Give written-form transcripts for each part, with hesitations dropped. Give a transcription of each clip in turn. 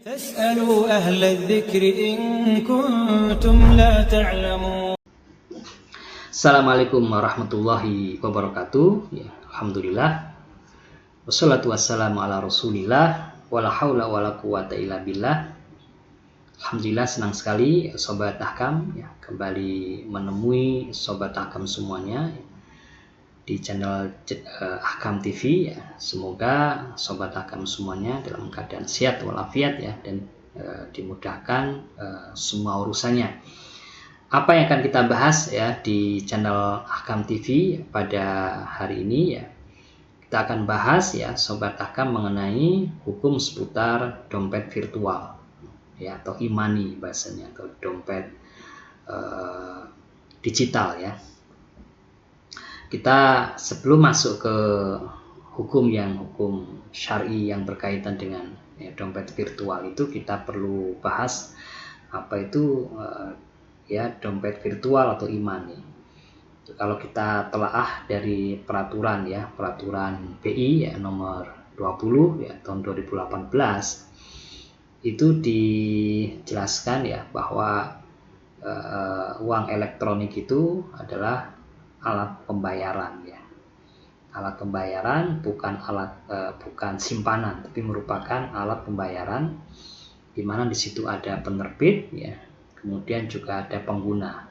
فاسألوا أهل الذكر إن كنتم لا تعلمون. Assalamualaikum warahmatullahi wabarakatuh. Ya, alhamdulillah. Wassalatu wassalamu ala Rasulillah. Wala haula wala quwata illa billah. Alhamdulillah, senang sekali Sobat Ahkam ya, kembali menemui Sobat Ahkam semuanya di channel Ahkam TV ya. Semoga Sobat Ahkam semuanya dalam keadaan sehat walafiat ya, dan dimudahkan semua urusannya. Apa yang akan kita bahas ya di channel Ahkam TV pada hari ini ya, kita akan bahas ya Sobat Ahkam mengenai hukum seputar dompet virtual ya, atau e-money bahasanya, atau dompet digital ya. Kita sebelum masuk ke hukum syar'i yang berkaitan dengan ya, dompet virtual itu, kita perlu bahas apa itu ya dompet virtual atau e-money. Kalau kita telaah dari peraturan BI ya nomor 20 ya tahun 2018, itu dijelaskan ya bahwa uang elektronik itu adalah alat pembayaran ya. Alat pembayaran bukan simpanan, tapi merupakan alat pembayaran di mana di situ ada penerbit ya. Kemudian juga ada pengguna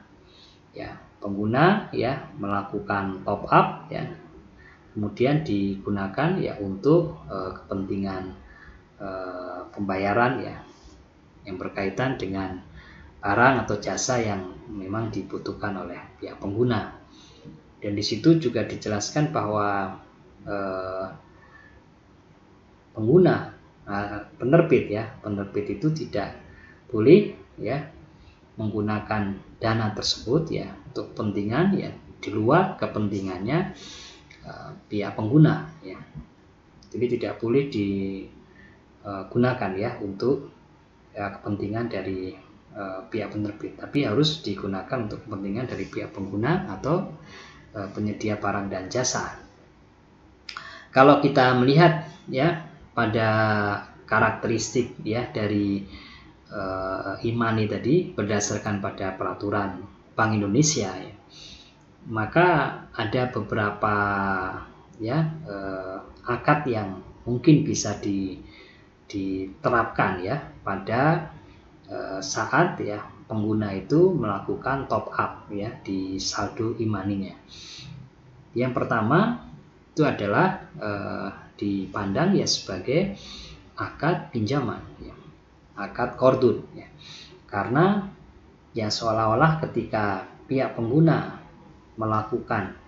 ya. Pengguna ya melakukan top up ya, kemudian digunakan ya untuk kepentingan pembayaran ya, yang berkaitan dengan barang atau jasa yang memang dibutuhkan oleh pihak pengguna. Dan di situ juga dijelaskan bahwa penerbit itu tidak boleh ya menggunakan dana tersebut ya untuk kepentingan ya di luar kepentingannya pihak pengguna ya. Jadi tidak boleh digunakan ya untuk kepentingan dari pihak penerbit, tapi harus digunakan untuk kepentingan dari pihak pengguna atau penyedia barang dan jasa. Kalau kita melihat ya pada karakteristik ya dari e-money tadi berdasarkan pada peraturan Bank Indonesia ya, maka ada beberapa ya akad yang mungkin bisa diterapkan ya pada saat ya pengguna itu melakukan top up ya di saldo e-money-nya. Yang pertama itu adalah dipandang ya sebagai akad pinjaman ya, akad qardun ya. Karena ya seolah-olah ketika pihak pengguna melakukan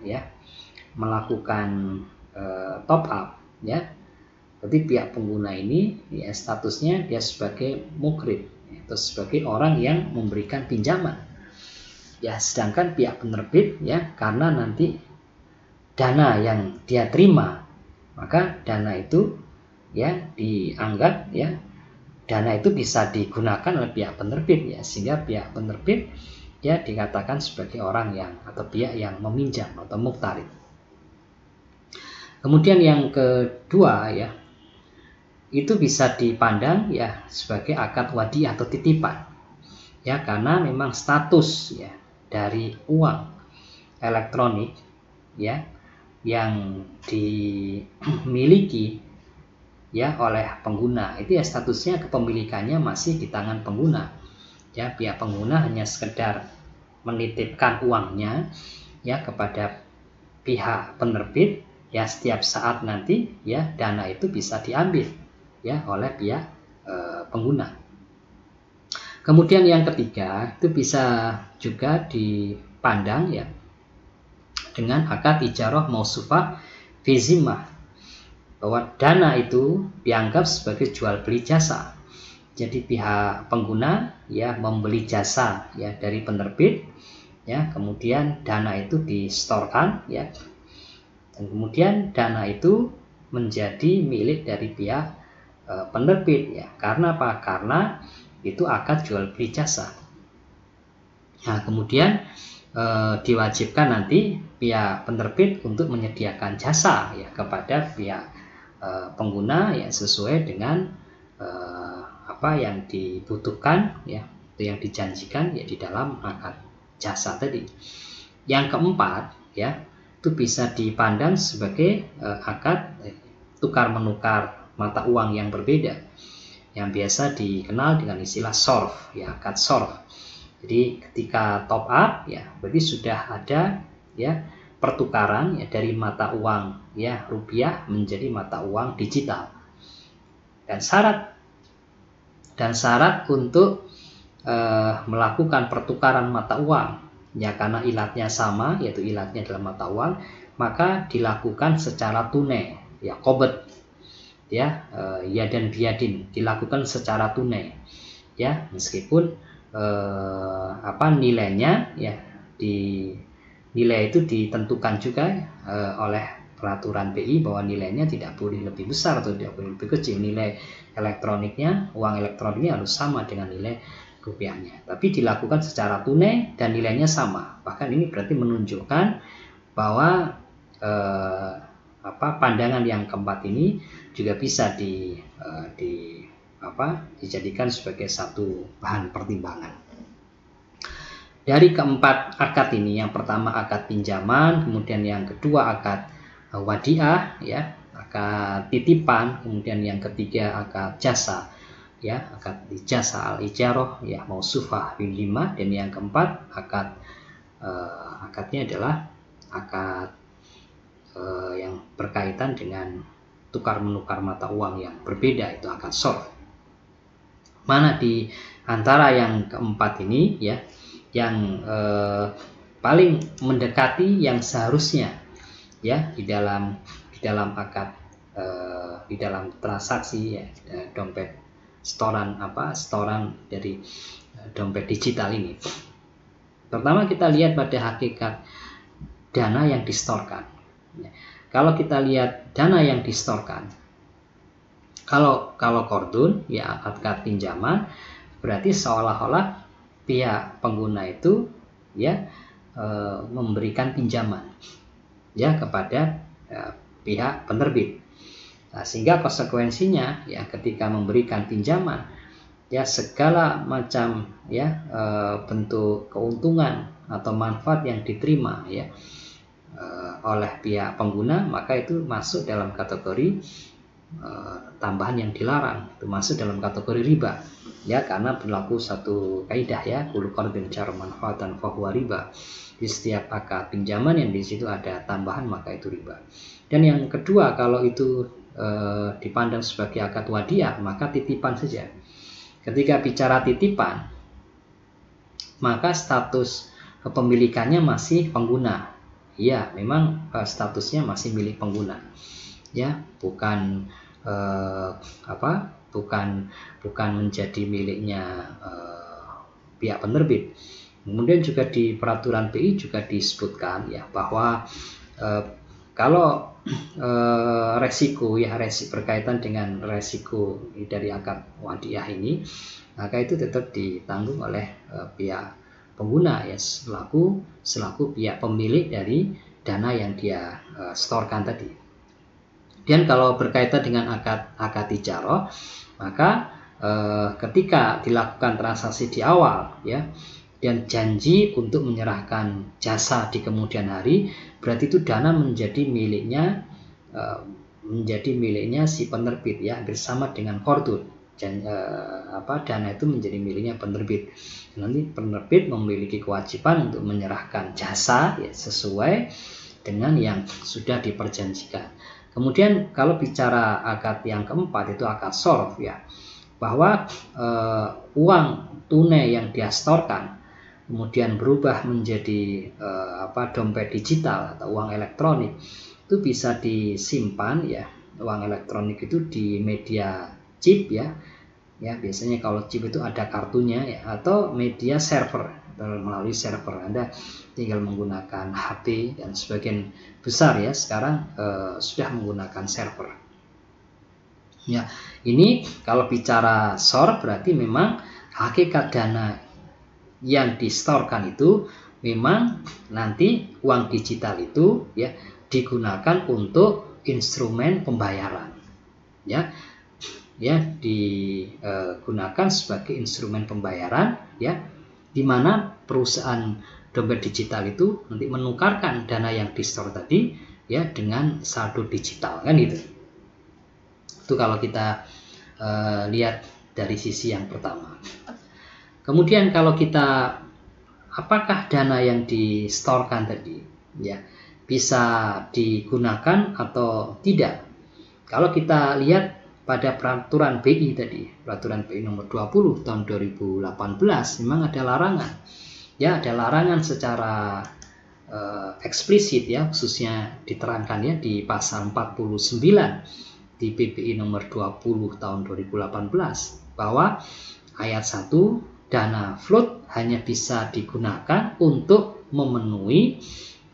top up ya, berarti pihak pengguna ini ya statusnya dia sebagai mukrid atau sebagai orang yang memberikan pinjaman ya, sedangkan pihak penerbit ya karena nanti dana yang dia terima, maka dana itu ya dianggap ya dana itu bisa digunakan oleh pihak penerbit ya, sehingga pihak penerbit ya dikatakan sebagai orang yang atau pihak yang meminjam atau muqtarid. Kemudian yang kedua ya, itu bisa dipandang ya sebagai akad wadi atau titipan ya, karena memang status ya dari uang elektronik ya yang dimiliki ya oleh pengguna itu ya statusnya kepemilikannya masih di tangan pengguna ya. Pihak pengguna hanya sekedar menitipkan uangnya ya kepada pihak penerbit ya, setiap saat nanti ya dana itu bisa diambil ya oleh pihak pengguna. Kemudian yang ketiga itu bisa juga dipandang ya dengan akad ijarah mausufah fi zimmah, bahwa dana itu dianggap sebagai jual beli jasa. Jadi pihak pengguna ya membeli jasa ya dari penerbit ya, kemudian dana itu distorkan ya, dan kemudian dana itu menjadi milik dari pihak penerbit ya. Karena apa? Karena itu akad jual beli jasa. Nah, kemudian diwajibkan nanti pihak penerbit untuk menyediakan jasa ya kepada pihak pengguna ya sesuai dengan apa yang dibutuhkan ya, itu yang dijanjikan ya di dalam akad jasa tadi. Yang keempat ya, itu bisa dipandang sebagai akad tukar menukar mata uang yang berbeda, yang biasa dikenal dengan istilah SORF ya, akad SORF. Jadi ketika top up ya, berarti sudah ada ya pertukaran ya dari mata uang ya rupiah menjadi mata uang digital. Dan syarat untuk melakukan pertukaran mata uang ya, karena ilatnya sama, yaitu ilatnya dalam mata uang, maka dilakukan secara tunai ya, qobd ya, dan biadin, dilakukan secara tunai ya, meskipun nilainya ya, nilai itu ditentukan juga oleh peraturan BI bahwa nilainya tidak boleh lebih besar atau tidak boleh lebih kecil. Nilai elektroniknya, uang elektroniknya harus sama dengan nilai rupiahnya, tapi dilakukan secara tunai dan nilainya sama. Bahkan ini berarti menunjukkan bahwa pandangan yang keempat ini juga bisa dijadikan sebagai satu bahan pertimbangan. Dari keempat akad ini, yang pertama akad pinjaman, kemudian yang kedua akad wadiah ya, akad titipan, kemudian yang ketiga akad jasa ya, akad jasa al-ijarah ya, mausufah bil himmah, dan yang keempat akadnya adalah akad yang berkaitan dengan tukar menukar mata uang yang berbeda, itu akad SORF. Mana di antara yang keempat ini ya yang paling mendekati yang seharusnya ya di dalam akad di dalam transaksi ya, dompet setoran dari dompet digital ini. Pertama kita lihat pada hakikat dana yang distorkan. Kalau kita lihat dana yang distorkan, kalau qardun ya, akad pinjaman, berarti seolah-olah pihak pengguna itu ya memberikan pinjaman ya kepada pihak penerbit. Nah, sehingga konsekuensinya ya, ketika memberikan pinjaman ya, segala macam ya bentuk keuntungan atau manfaat yang diterima ya oleh pihak pengguna, maka itu masuk dalam kategori tambahan yang dilarang, itu masuk dalam kategori riba ya, karena berlaku satu kaidah ya, kullu qardin jar manfaatan fahuwa riba. Di setiap akad pinjaman yang di situ ada tambahan, maka itu riba. Dan yang kedua, kalau itu dipandang sebagai akad wadiah, maka titipan saja. Ketika bicara titipan, maka status kepemilikannya masih pengguna. Ya, memang statusnya masih milik pengguna. Ya, bukan bukan menjadi miliknya pihak penerbit. Kemudian juga di peraturan BI juga disebutkan ya bahwa kalau resiko berkaitan dengan resiko dari akad wadiah ini, maka itu tetap ditanggung oleh pihak pengguna ya, selaku pihak pemilik dari dana yang dia setorkan tadi. Dan kalau berkaitan dengan akad ijarah, maka ketika dilakukan transaksi di awal ya, dan janji untuk menyerahkan jasa di kemudian hari, berarti itu dana menjadi miliknya si penerbit ya, bersama dengan qardun. Dana itu menjadi miliknya penerbit. Nanti penerbit memiliki kewajiban untuk menyerahkan jasa ya, sesuai dengan yang sudah diperjanjikan. Kemudian kalau bicara akad yang keempat, itu akad SORF ya, bahwa uang tunai yang dia setorkan kemudian berubah menjadi dompet digital atau uang elektronik, itu bisa disimpan ya, uang elektronik itu di media chip ya, biasanya kalau chip itu ada kartunya ya, atau media server, melalui server. Anda tinggal menggunakan HP, dan sebagian besar ya sekarang sudah menggunakan server. Ya, ini kalau bicara SOR berarti memang hakikat dana yang distorkan itu memang nanti uang digital itu ya digunakan untuk instrumen pembayaran. Ya. ya digunakan sebagai instrumen pembayaran, ya, di mana perusahaan dompet digital itu nanti menukarkan dana yang di-store tadi, ya, dengan saldo digital, kan gitu. Itu kalau kita lihat dari sisi yang pertama. Kemudian kalau kita, apakah dana yang di-storekan tadi, ya, bisa digunakan atau tidak? Kalau kita lihat pada peraturan BI tadi, peraturan BI nomor 20 tahun 2018, memang ada larangan. Ya, ada larangan secara eksplisit, ya, khususnya diterangkan, ya, di pasal 49 di PBI nomor 20 tahun 2018 bahwa ayat 1, dana float hanya bisa digunakan untuk memenuhi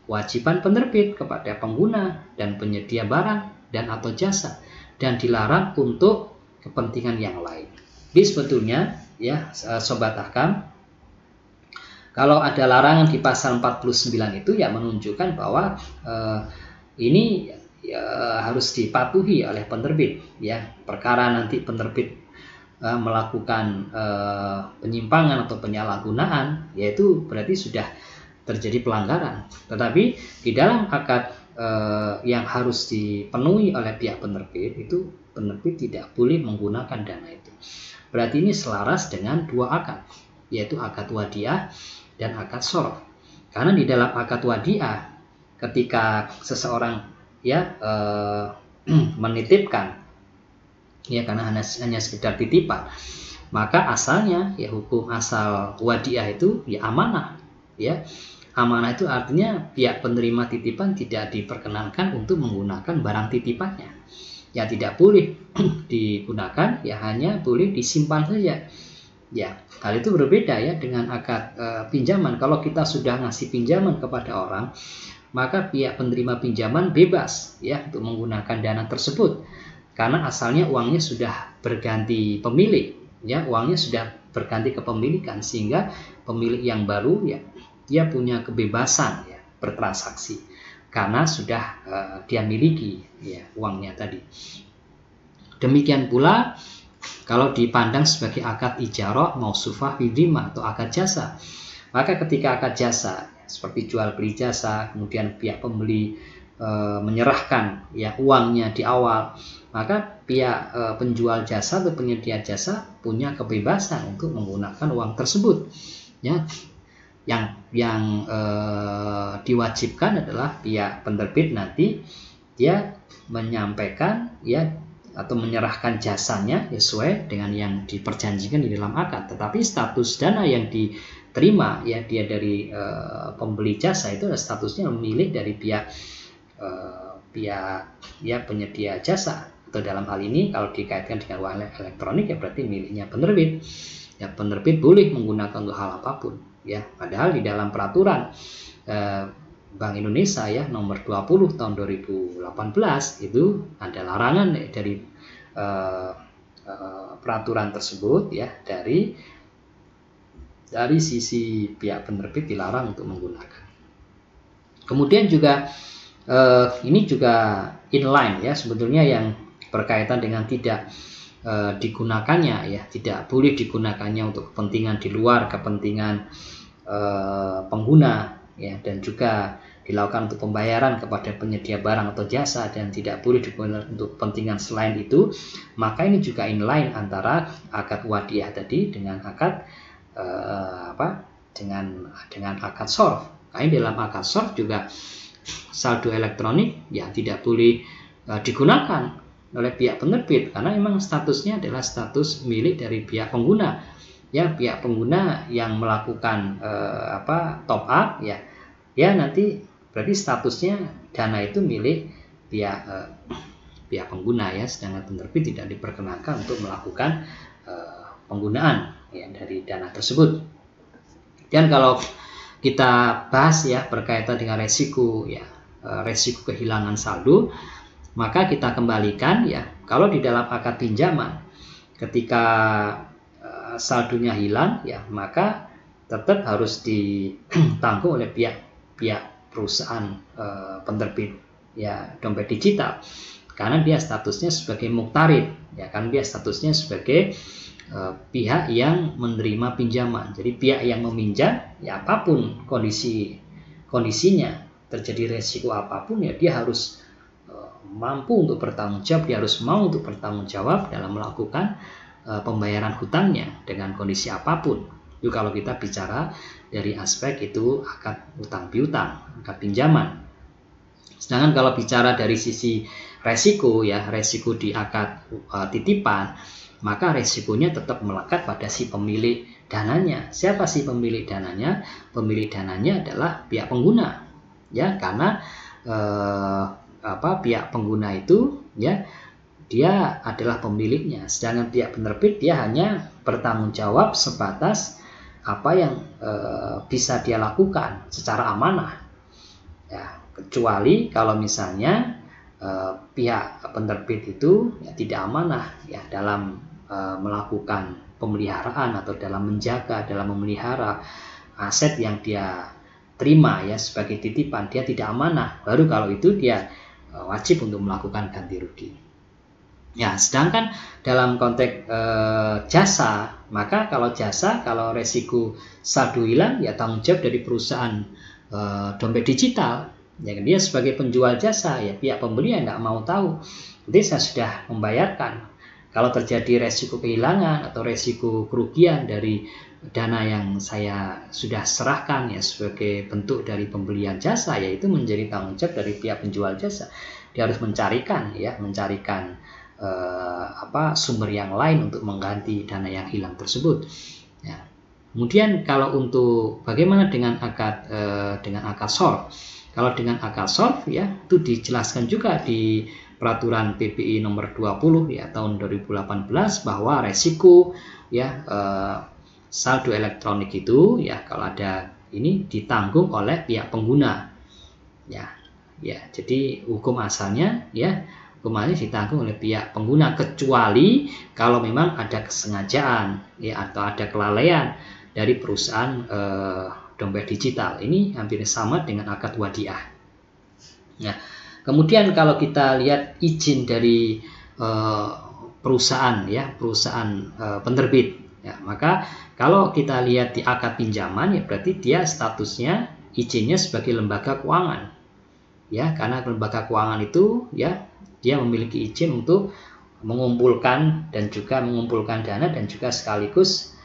kewajiban penerbit kepada pengguna dan penyedia barang dan atau jasa, dan dilarang untuk kepentingan yang lain. Jadi sebetulnya, ya, Sobat Ahkam, kalau ada larangan di pasal 49 itu, ya, menunjukkan bahwa ini harus dipatuhi oleh penerbit, ya. Perkara nanti penerbit melakukan penyimpangan atau penyalahgunaan, yaitu berarti sudah terjadi pelanggaran. Tetapi di dalam akad yang harus dipenuhi oleh pihak penerbit itu, penerbit tidak boleh menggunakan dana itu. Berarti ini selaras dengan dua akad, yaitu akad wadiah dan akad sorof. Karena di dalam akad wadiah, ketika seseorang, ya, menitipkan, ya, karena hanya sekedar titipan, maka asalnya, ya, hukum asal wadiah itu, ya, amanah, ya. Amanah itu artinya pihak penerima titipan tidak diperkenankan untuk menggunakan barang titipannya. Ya, tidak boleh digunakan, ya, hanya boleh disimpan saja. Ya, hal itu berbeda, ya, dengan akad pinjaman. Kalau kita sudah ngasih pinjaman kepada orang, maka pihak penerima pinjaman bebas, ya, untuk menggunakan dana tersebut. Karena asalnya uangnya sudah berganti pemilik, ya, uangnya sudah berganti kepemilikan, sehingga pemilik yang baru, ya, dia punya kebebasan, ya, bertransaksi karena sudah dia miliki, ya, uangnya tadi. Demikian pula kalau dipandang sebagai akad ijarah, mausufah, widimah atau akad jasa, maka ketika akad jasa, seperti jual beli jasa, kemudian pihak pembeli menyerahkan, ya, uangnya di awal, maka pihak penjual jasa atau penyedia jasa punya kebebasan untuk menggunakan uang tersebut, ya. Yang diwajibkan adalah pihak penerbit nanti dia menyampaikan, ya, atau menyerahkan jasanya sesuai dengan yang diperjanjikan di dalam akad. Tetapi status dana yang diterima, ya, dia dari pembeli jasa itu adalah statusnya milik dari pihak ya, penyedia jasa, atau dalam hal ini kalau dikaitkan dengan uang elektronik, ya, berarti miliknya penerbit. Ya, penerbit boleh menggunakan untuk hal apapun, ya. Padahal di dalam peraturan Bank Indonesia, ya, nomor 20 tahun 2018 itu ada larangan dari peraturan tersebut, ya, dari sisi pihak penerbit dilarang untuk menggunakan. Kemudian juga ini juga inline, ya, sebetulnya yang berkaitan dengan tidak digunakannya, ya, tidak boleh digunakannya untuk kepentingan di luar kepentingan pengguna, ya, dan juga dilakukan untuk pembayaran kepada penyedia barang atau jasa dan tidak boleh digunakan untuk kepentingan selain itu. Maka ini juga inline antara akad wadiah tadi dengan akad dengan akad sorof. Karena dalam akad sorof juga saldo elektronik, ya, tidak boleh digunakan oleh pihak penerbit karena memang statusnya adalah status milik dari pihak pengguna, ya. Pihak pengguna yang melakukan top up, ya, nanti berarti statusnya dana itu milik pihak pengguna, ya, sedangkan penerbit tidak diperkenankan untuk melakukan penggunaan, ya, dari dana tersebut. Dan kalau kita bahas, ya, berkaitan dengan resiko, ya, resiko kehilangan saldo, maka kita kembalikan, ya, kalau di dalam akad pinjaman ketika saldonya hilang, ya, maka tetap harus ditanggung oleh pihak perusahaan penerbit, ya, dompet digital. karena dia statusnya sebagai muktarid, ya kan, dia statusnya sebagai pihak yang menerima pinjaman. Jadi pihak yang meminjam, ya apapun kondisinya, terjadi resiko apapun, ya dia harus mampu untuk bertanggung jawab, dia harus mau untuk bertanggung jawab dalam melakukan pembayaran hutangnya dengan kondisi apapun. Itu kalau kita bicara dari aspek itu akad utang piutang, akad pinjaman. Sedangkan kalau bicara dari sisi resiko, ya resiko di akad titipan, maka resikonya tetap melekat pada si pemilik dananya. Siapa sih pemilik dananya? Pemilik dananya adalah pihak pengguna, ya, karena pihak pengguna itu, ya, dia adalah pemiliknya. Sedangkan pihak penerbit dia hanya bertanggung jawab sebatas apa yang bisa dia lakukan secara amanah, ya, kecuali kalau misalnya pihak penerbit itu ya tidak amanah, ya, dalam melakukan pemeliharaan atau dalam menjaga, dalam memelihara aset yang dia terima, ya, sebagai titipan, dia tidak amanah. Baru kalau itu dia wajib untuk melakukan ganti rugi. Ya, sedangkan dalam konteks jasa, maka kalau jasa, kalau resiko saldo hilang, ya tanggung jawab dari perusahaan dompet digital. Ya, dia sebagai penjual jasa, ya pihak pembeli yang tidak mau tahu. Jadi saya sudah membayarkan. Kalau terjadi resiko kehilangan atau resiko kerugian dari dana yang saya sudah serahkan, ya sebagai bentuk dari pembelian jasa, yaitu menjadi tanggung jawab dari pihak penjual jasa. Dia harus mencarikan sumber yang lain untuk mengganti dana yang hilang tersebut. Ya. Kemudian kalau untuk bagaimana dengan akad short? Kalau dengan akad short, ya itu dijelaskan juga di Peraturan PBI nomor 20 ya tahun 2018 bahwa resiko, ya saldo elektronik itu, ya kalau ada ini ditanggung oleh pihak pengguna. Ya, jadi hukum asalnya, ya hukumannya ditanggung oleh pihak pengguna, kecuali kalau memang ada kesengajaan, ya, atau ada kelalaian dari perusahaan dompet digital. Ini hampir sama dengan akad wadiah. Ya. Kemudian kalau kita lihat izin dari perusahaan penerbit, ya, maka kalau kita lihat di akad pinjaman, ya berarti dia statusnya izinnya sebagai lembaga keuangan, ya, karena lembaga keuangan itu, ya dia memiliki izin untuk mengumpulkan dana, dan juga sekaligus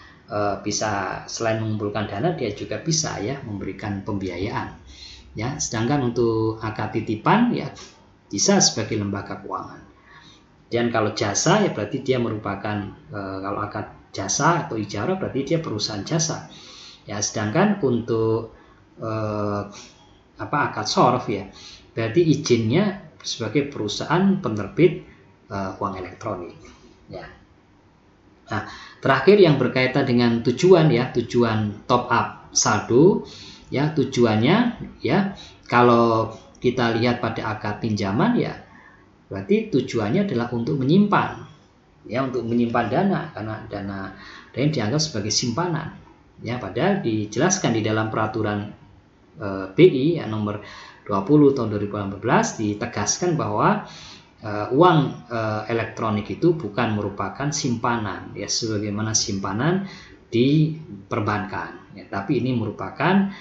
bisa selain mengumpulkan dana, dia juga bisa, ya, memberikan pembiayaan. Ya, sedangkan untuk akad titipan, ya bisa sebagai lembaga keuangan. Dan kalau jasa, ya berarti dia merupakan kalau akad jasa atau ijarah berarti dia perusahaan jasa. Ya, sedangkan untuk akad short, ya berarti izinnya sebagai perusahaan penerbit uang elektronik. Ya. Nah, terakhir yang berkaitan dengan tujuan, ya tujuan top up saldo. Ya, tujuannya, ya kalau kita lihat pada akad pinjaman, ya berarti tujuannya adalah untuk menyimpan, ya untuk menyimpan dana, karena dana ini dianggap sebagai simpanan, ya padahal dijelaskan di dalam peraturan BI ya, nomor 20 tahun 2018 ditegaskan bahwa uang elektronik itu bukan merupakan simpanan, ya sebagaimana simpanan di perbankan, ya, tapi ini merupakan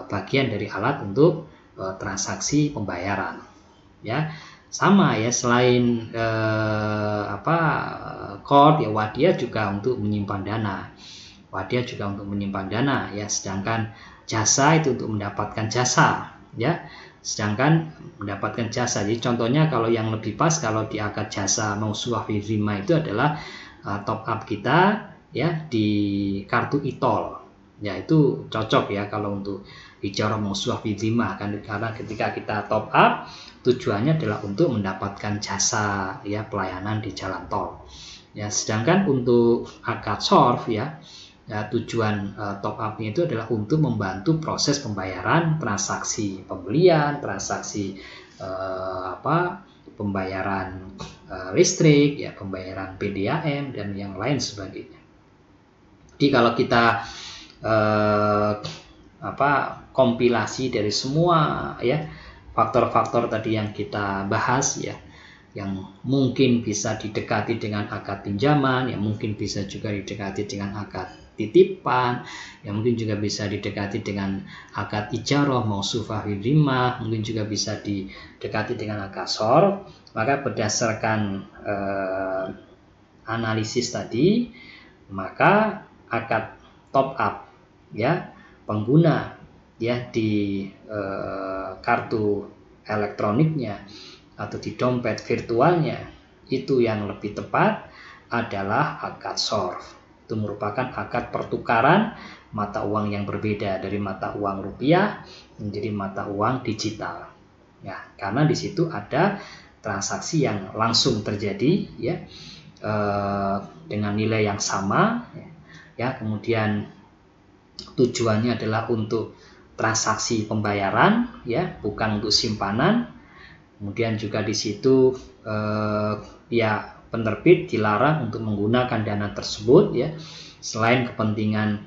bagian dari alat untuk transaksi pembayaran. Ya, sama ya, selain ya wadiah juga untuk menyimpan dana. Ya, sedangkan jasa itu untuk mendapatkan jasa, ya. Sedangkan mendapatkan jasa. Jadi contohnya kalau yang lebih pas, kalau di akad jasa mausuah fi dhimah itu adalah top up kita, ya di kartu e-tol. Ya, itu cocok, ya kalau untuk ijarah mausuah fi dhimah, karena ketika kita top up tujuannya adalah untuk mendapatkan jasa, ya pelayanan di jalan tol. Ya, sedangkan untuk akad short, ya tujuan top up-nya itu adalah untuk membantu proses pembayaran transaksi pembelian, transaksi pembayaran listrik, ya pembayaran PDAM dan yang lain sebagainya. Jadi kalau kita kompilasi dari semua, ya faktor-faktor tadi yang kita bahas, ya yang mungkin bisa didekati dengan akad pinjaman, yang mungkin bisa juga didekati dengan akad titipan, yang mungkin juga bisa didekati dengan akad ijarah mausufah bidhimmah, mungkin juga bisa didekati dengan akad shorf. Maka berdasarkan analisis tadi, maka akad top up ya pengguna ya di kartu elektroniknya atau di dompet virtualnya itu yang lebih tepat adalah akad shorf. Itu merupakan akad pertukaran mata uang yang berbeda dari mata uang rupiah menjadi mata uang digital. Ya, karena di situ ada transaksi yang langsung terjadi ya dengan nilai yang sama ya, kemudian tujuannya adalah untuk transaksi pembayaran ya, bukan untuk simpanan. Kemudian juga di situ ya penerbit dilarang untuk menggunakan dana tersebut ya selain kepentingan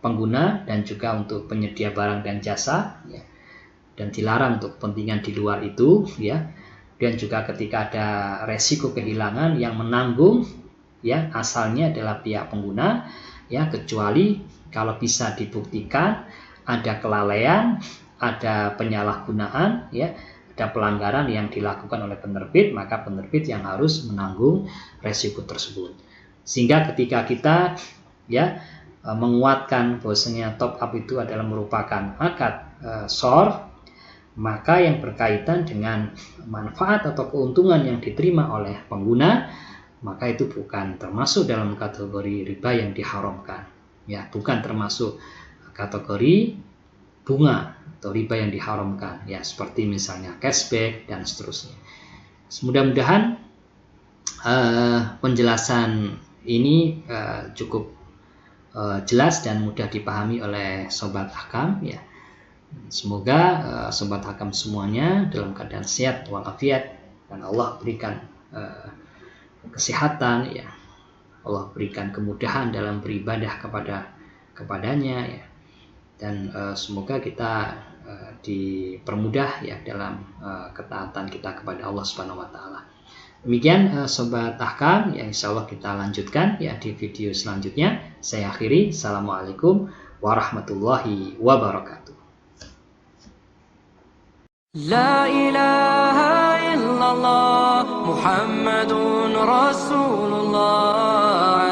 pengguna dan juga untuk penyedia barang dan jasa ya, dan dilarang untuk kepentingan di luar itu ya. Dan juga ketika ada resiko kehilangan yang menanggung ya asalnya adalah pihak pengguna ya, kecuali kalau bisa dibuktikan ada kelalaian, ada penyalahgunaan ya, ada pelanggaran yang dilakukan oleh penerbit, maka penerbit yang harus menanggung resiko tersebut. Sehingga ketika kita ya menguatkan bahwasanya top up itu adalah merupakan akad shorf, maka yang berkaitan dengan manfaat atau keuntungan yang diterima oleh pengguna, maka itu bukan termasuk dalam kategori riba yang diharamkan. Ya, bukan termasuk kategori bunga atau riba yang diharamkan ya, seperti misalnya cashback dan seterusnya. Mudah-mudahan penjelasan ini cukup jelas dan mudah dipahami oleh Sobat Ahkam ya. Semoga Sobat Ahkam semuanya dalam keadaan sehat walafiat dan Allah berikan kesehatan ya, Allah berikan kemudahan dalam beribadah kepadanya ya. Dan semoga kita dipermudah ya dalam ketaatan kita kepada Allah Subhanahu wa taala. Demikian Sobat Ahkam ya, insyaallah kita lanjutkan ya di video selanjutnya. Saya akhiri. Assalamualaikum warahmatullahi wabarakatuh. La ilaha illallah Muhammadun Rasulullah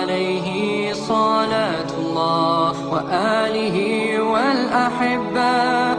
alaihi salatullah wa alihi wal ahibba